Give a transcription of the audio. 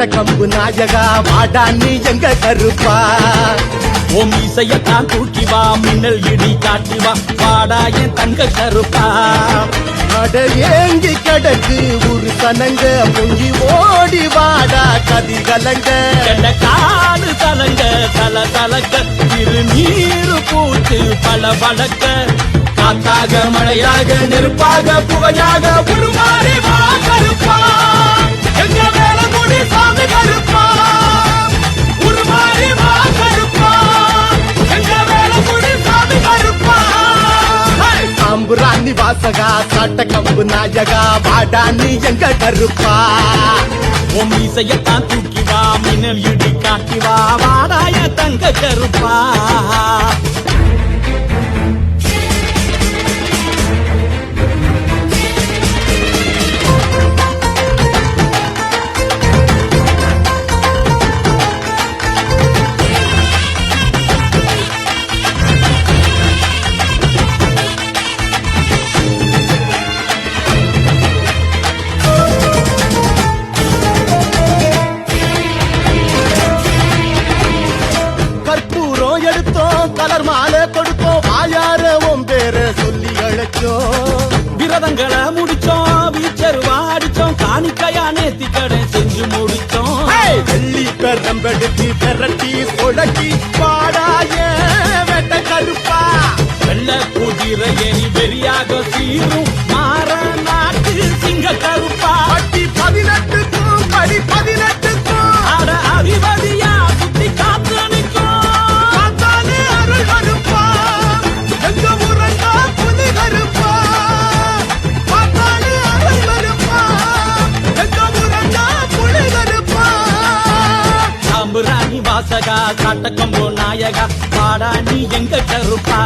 கம்பு நாயகா வாடா நீ எங்க கருப்பா ஓம் இசையத்தான் தூக்கி வா மின்னல் இடி காட்டி வா வாடா என் தங்க கருப்பா அட ஏங்கி கிடக்கு ஒரு சனங்க பொங்கி ஓடி வாடா கதி கலங்க காலு தலங்க தல தலக்க திருநீரு பூத்து பல வழக்க காத்தாக மழையாக நெருப்பாக புகையாக உருமாறி வா கருப்பா எங்க மேல முடி சாமி கருப்பா உருமாறி வா கருப்பா எங்க மேல முடி சாமி கருப்பா சாம்புராணி வாசகா காட்ட கம்பு நாயகா வாடா நீ எங்க கருப்பா உன் இசையத்தான் தூக்கி வா மின்னல் இடி காட்டி வா வாடாய தங்க கருப்பா கற்பூரம் எடுத்தோம் கலர் மாலை கொடுத்தோம் வாயார உன் பேர சொல்லி அழைச்சோம் விரதங்களை முடிச்சோம் வீச்சருவா அடிச்சோம் காணிக்கையா நேத்தி கடை செஞ்சு முடிச்சோம் வெள்ளி பெரம்பெடுத்து பெரட்டி சொடக்கி வாடாய வெட்ட கருப்பா வெள்ள குதிரை எரி வெறியாக சீரும் மாற நாட்டு சிங்க கருப்பா பட்டி 18க்கும் படி 18க்கும் ஆட அதிபதியா சுத்தி காத்து நிற்கும் காத்தாலே அருள் கருப்பா எங்க முரங்கா புலி கருப்பா காத்தாலே அருள் கருப்பா எங்க முரங்கா புலி கருப்பா சாம்புராணி வாசகா காட்டக்கம்போ நாயகா பாடா நீ எங்க கருப்பா